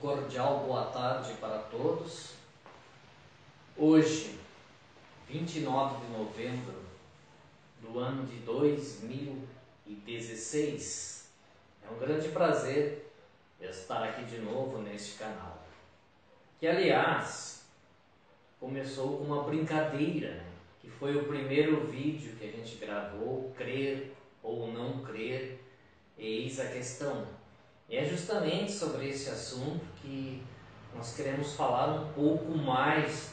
cordial boa tarde para todos. Hoje, 29 de novembro do ano de 2016, é um grande prazer estar aqui de novo neste canal, que aliás começou com uma brincadeira, né? Que foi o primeiro vídeo que a gente gravou, crer ou não crer, eis a questão. E é justamente sobre esse assunto que nós queremos falar um pouco mais,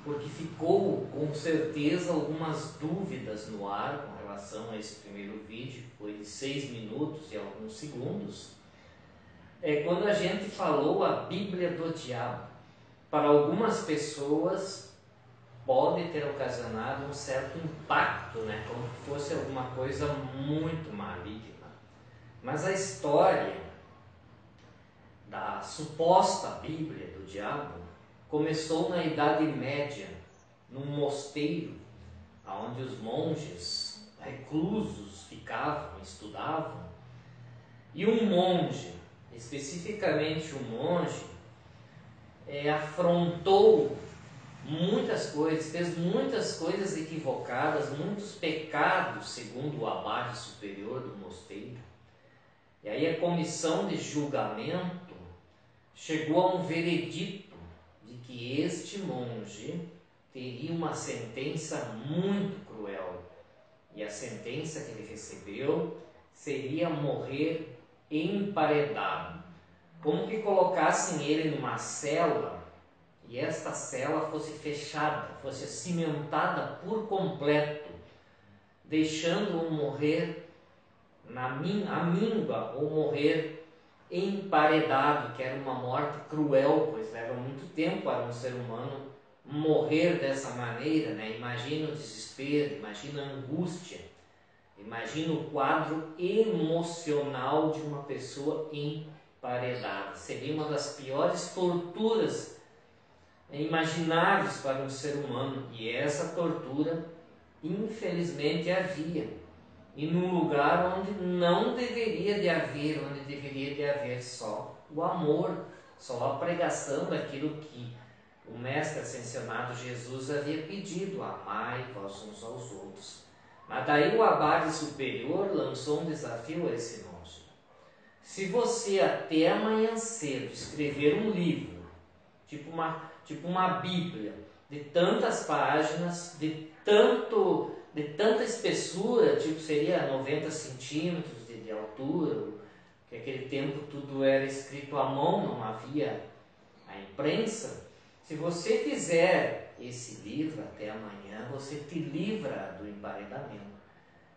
porque ficou com certeza algumas dúvidas no ar com relação a esse primeiro vídeo, que foi de 6 minutos e alguns segundos. Quando a gente falou a Bíblia do Diabo, para algumas pessoas pode ter ocasionado um certo impacto, né? Como se fosse alguma coisa muito maligna. Mas a história da suposta Bíblia do Diabo começou na Idade Média, num mosteiro, onde os monges reclusos ficavam, estudavam, e um monge, especificamente um monge, afrontou muitas coisas, fez muitas coisas equivocadas, muitos pecados, segundo o abade superior do mosteiro. E aí a comissão de julgamento chegou a um veredito de que este monge teria uma sentença muito cruel. E a sentença que ele recebeu seria morrer emparedado. Como que colocassem ele numa cela e esta cela fosse fechada, fosse cimentada por completo, deixando-o morrer à míngua ou morrer emparedado, que era uma morte cruel, pois leva muito tempo para um ser humano morrer dessa maneira, né? Imagina o desespero, imagina a angústia, imagina o quadro emocional de uma pessoa emparedada. Seria uma das piores torturas imagináveis para um ser humano, e essa tortura infelizmente havia, e num lugar onde não deveria de haver, onde deveria de haver só o amor, só a pregação daquilo que o Mestre Ascensionado Jesus havia pedido: amai vós uns aos outros. Mas daí o abade superior lançou um desafio a esse monge: se você até amanhã cedo escrever um livro, tipo uma Bíblia, de tantas páginas, de tanta espessura, tipo seria 90 centímetros de altura, que naquele tempo tudo era escrito à mão, não havia a imprensa. Se você fizer esse livro até amanhã, você te livra do emparedamento.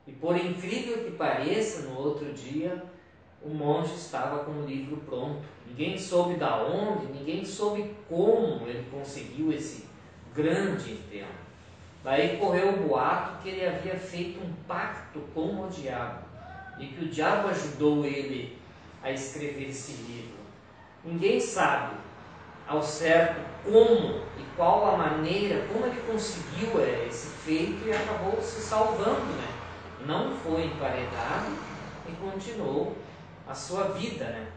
E por incrível que pareça, no outro dia, o monge estava com o livro pronto. Ninguém soube da onde, ninguém soube como ele conseguiu esse grande intento. Daí correu o boato que ele havia feito um pacto com o diabo e que o diabo ajudou ele a escrever esse livro. Ninguém sabe ao certo como e qual a maneira, como ele conseguiu esse feito e acabou se salvando, né? Não foi emparedado e continuou a sua vida, né?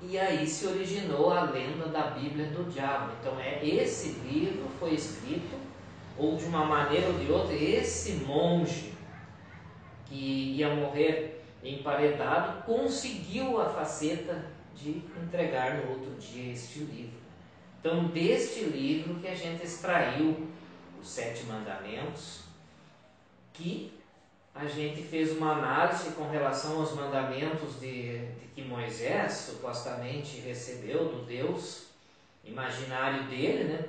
E aí se originou a lenda da Bíblia do Diabo. Então esse livro foi escrito, ou de uma maneira ou de outra, esse monge que ia morrer emparedado conseguiu a faceta de entregar no outro dia este livro. Então, deste livro que a gente extraiu os 7 mandamentos, que a gente fez uma análise com relação aos mandamentos de que Moisés supostamente recebeu do Deus imaginário dele, né?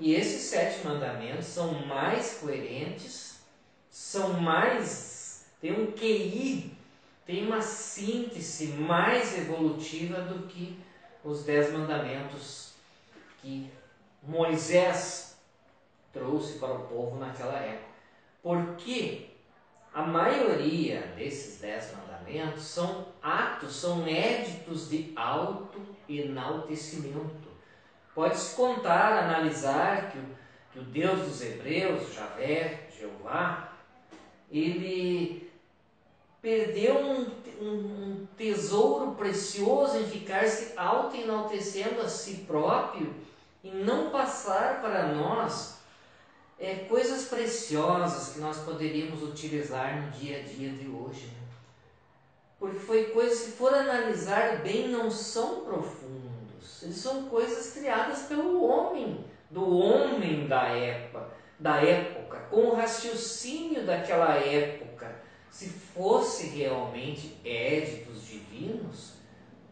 E esses 7 mandamentos são mais coerentes, tem um QI, tem uma síntese mais evolutiva do que os 10 mandamentos que Moisés trouxe para o povo naquela época. Porque a maioria desses 10 mandamentos são éditos de autoenaltecimento. Pode-se contar, analisar que o Deus dos Hebreus, Javé, Jeová, ele perdeu um tesouro precioso em ficar se auto-enaltecendo a si próprio e não passar para nós coisas preciosas que nós poderíamos utilizar no dia a dia de hoje. Né? Porque foi coisas que, for analisar bem, não são profundos. Eles são coisas criadas pelo homem, do homem da época, com o raciocínio daquela época. Se fosse realmente éditos divinos,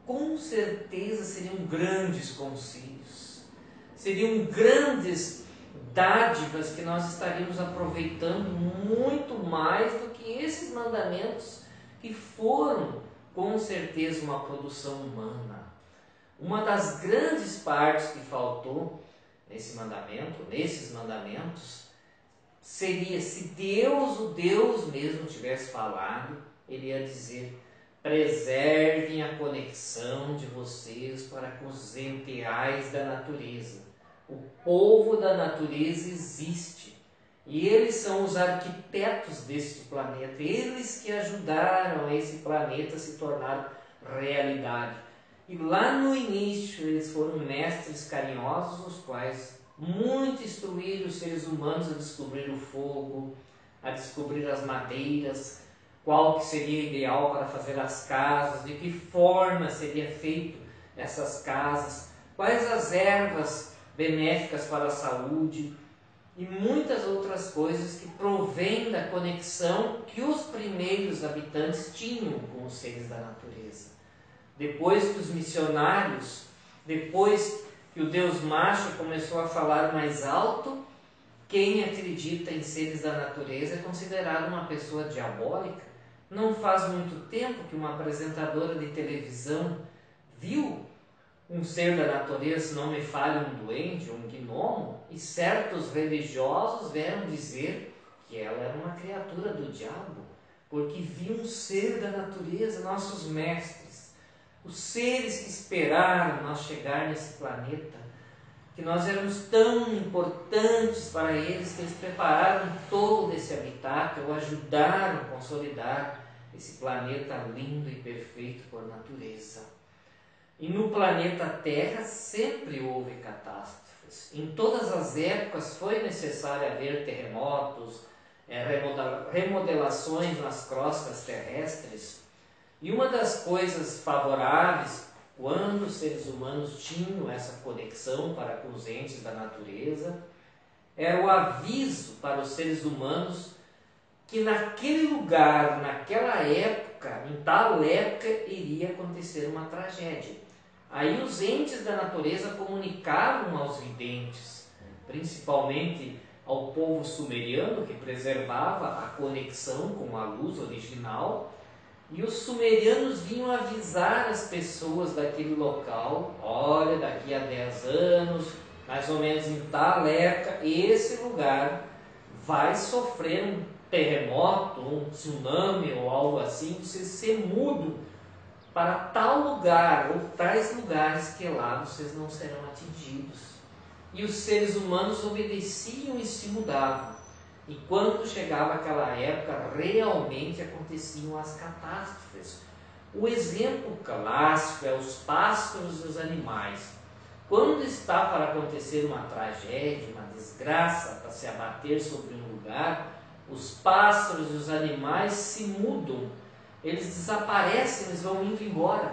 com certeza seriam grandes concílios, seriam grandes dádivas que nós estaríamos aproveitando muito mais do que esses mandamentos que foram com certeza uma produção humana. Uma das grandes partes que faltou nesses mandamentos, seria, se Deus, o Deus mesmo, tivesse falado, ele ia dizer: preservem a conexão de vocês para com os ideais da natureza. O povo da natureza existe e eles são os arquitetos deste planeta, eles que ajudaram esse planeta a se tornar realidade. E lá no início eles foram mestres carinhosos, os quais muito instruíram os seres humanos a descobrir o fogo, a descobrir as madeiras, qual que seria ideal para fazer as casas, de que forma seria feito essas casas, quais as ervas benéficas para a saúde e muitas outras coisas que provêm da conexão que os primeiros habitantes tinham com os seres da natureza. Depois que os missionários, depois que o Deus macho começou a falar mais alto, quem acredita em seres da natureza é considerado uma pessoa diabólica. Não faz muito tempo que uma apresentadora de televisão viu um ser da natureza, se não me falha, um duende, um gnomo, e certos religiosos vieram dizer que ela era uma criatura do diabo, porque viu um ser da natureza, nossos mestres, os seres que esperaram nós chegar nesse planeta, que nós éramos tão importantes para eles, que eles prepararam todo esse habitat, ou ajudaram a consolidar esse planeta lindo e perfeito por natureza. E no planeta Terra sempre houve catástrofes. Em todas as épocas foi necessário haver terremotos, remodelações nas crostas terrestres. E uma das coisas favoráveis, quando os seres humanos tinham essa conexão para com os entes da natureza, era o aviso para os seres humanos que naquele lugar, naquela época, em tal época, iria acontecer uma tragédia. Aí os entes da natureza comunicavam aos videntes, principalmente ao povo sumeriano, que preservava a conexão com a luz original, e os sumerianos vinham avisar as pessoas daquele local: olha, daqui a 10 anos, mais ou menos em tal época, esse lugar vai sofrer um terremoto, um tsunami ou algo assim, vocês se mudam para tal lugar ou tais lugares que lá vocês não serão atingidos. E os seres humanos obedeciam e se mudavam. E quando chegava aquela época, realmente aconteciam as catástrofes. O exemplo clássico é os pássaros e os animais. Quando está para acontecer uma tragédia, uma desgraça, para se abater sobre um lugar, os pássaros e os animais se mudam. Eles desaparecem, eles vão indo embora,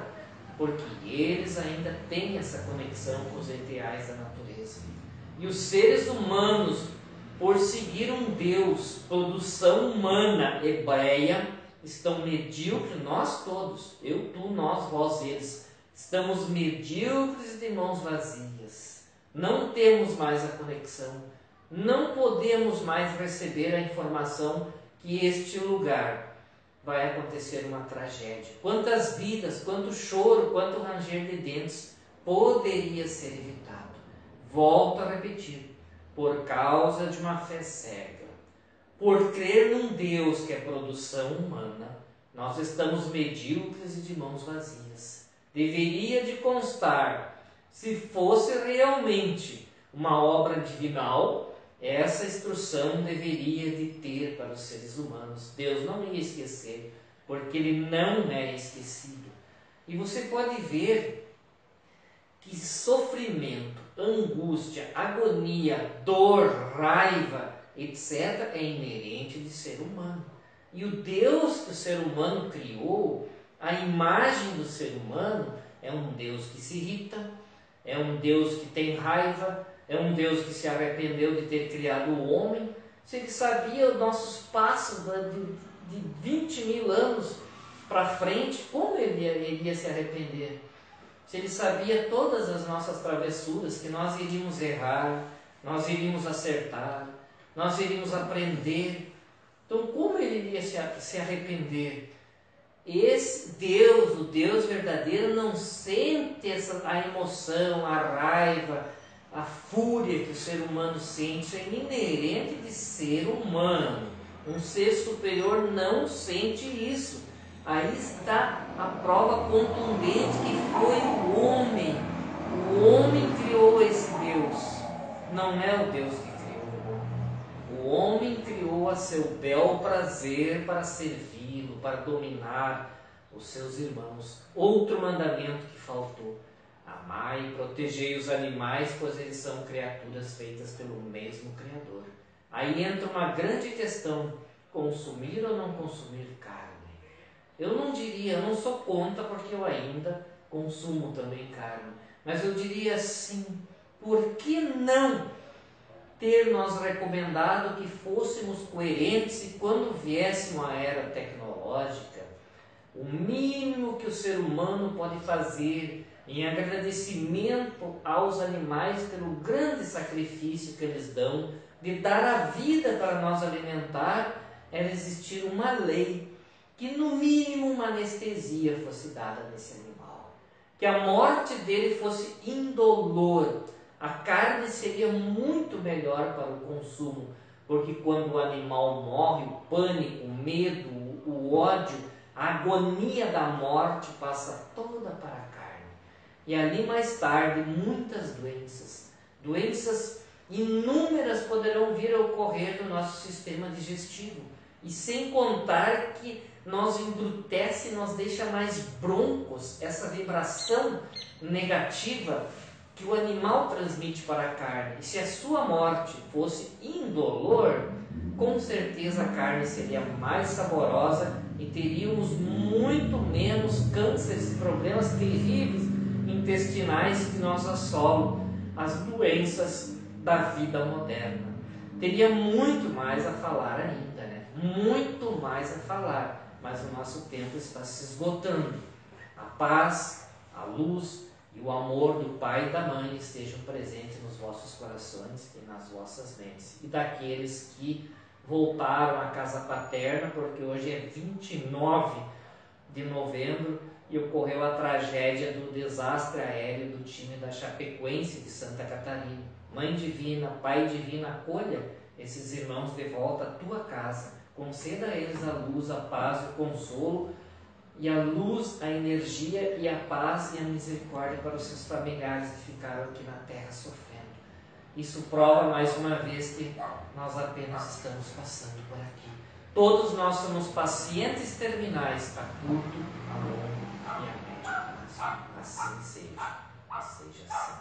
porque eles ainda têm essa conexão com os ideais da natureza. E os seres humanos, por seguir um Deus, produção humana hebreia, estão medíocres, nós todos, eu, tu, nós, vós, eles, estamos medíocres e de mãos vazias. Não temos mais a conexão, não podemos mais receber a informação que este lugar vai acontecer uma tragédia. Quantas vidas, quanto choro, quanto ranger de dentes poderia ser evitado. Volto a repetir, por causa de uma fé cega, por crer num Deus que é produção humana, nós estamos medíocres e de mãos vazias. Deveria de constar, se fosse realmente uma obra divinal, essa instrução deveria de ter para os seres humanos. Deus não ia esquecer porque ele não é esquecido. E você pode ver que sofrimento, angústia, agonia, dor, raiva, etc., é inerente de ser humano. E o Deus que o ser humano criou, a imagem do ser humano, é um Deus que se irrita, é um Deus que tem raiva, é um Deus que se arrependeu de ter criado o homem. Se ele sabia os nossos passos de 20 mil anos para frente, como ele iria se arrepender? Se ele sabia todas as nossas travessuras, que nós iríamos errar, nós iríamos acertar, nós iríamos aprender, então como ele iria se arrepender? Esse Deus, o Deus verdadeiro, não sente a emoção, a raiva, a fúria que o ser humano sente. Isso é inerente de ser humano. Um ser superior não sente isso. Aí está a prova contundente que foi o homem. O homem criou esse Deus, não é o Deus que criou o homem. O homem criou a seu bel prazer para servi-lo, para dominar os seus irmãos. Outro mandamento que faltou: amai e protegei os animais, pois eles são criaturas feitas pelo mesmo Criador. Aí entra uma grande questão: consumir ou não consumir carne? Eu não diria, eu não sou contra, porque eu ainda consumo também carne, mas eu diria assim: por que não ter nós recomendado que fôssemos coerentes e quando viesse uma era tecnológica, o mínimo que o ser humano pode fazer em agradecimento aos animais pelo grande sacrifício que eles dão de dar a vida para nós alimentar, era existir uma lei que no mínimo uma anestesia fosse dada nesse animal, que a morte dele fosse indolor. A carne seria muito melhor para o consumo, porque quando o animal morre, o pânico, o medo, o ódio, a agonia da morte passa toda para a carne. E ali mais tarde muitas doenças inúmeras poderão vir a ocorrer no nosso sistema digestivo. E sem contar que nos embrutece, nos deixa mais broncos, essa vibração negativa que o animal transmite para a carne. E se a sua morte fosse indolor, com certeza a carne seria mais saborosa e teríamos muito menos cânceres e problemas terríveis intestinais que nos assolam, as doenças da vida moderna. Teria muito mais a falar ainda, né? Muito mais a falar, mas o nosso tempo está se esgotando. A paz, a luz e o amor do Pai e da Mãe estejam presentes nos vossos corações e nas vossas mentes. E daqueles que voltaram à casa paterna, porque hoje é 29 de novembro e ocorreu a tragédia do desastre aéreo do time da Chapecoense de Santa Catarina. Mãe Divina, Pai Divino, acolha esses irmãos de volta à tua casa. Conceda a eles a luz, a paz, o consolo, e a luz, a energia e a paz e a misericórdia para os seus familiares que ficaram aqui na terra sofrendo. Isso prova mais uma vez que nós apenas estamos passando por aqui. Todos nós somos pacientes terminais a curto, a longo e a médio prazo. Assim seja assim.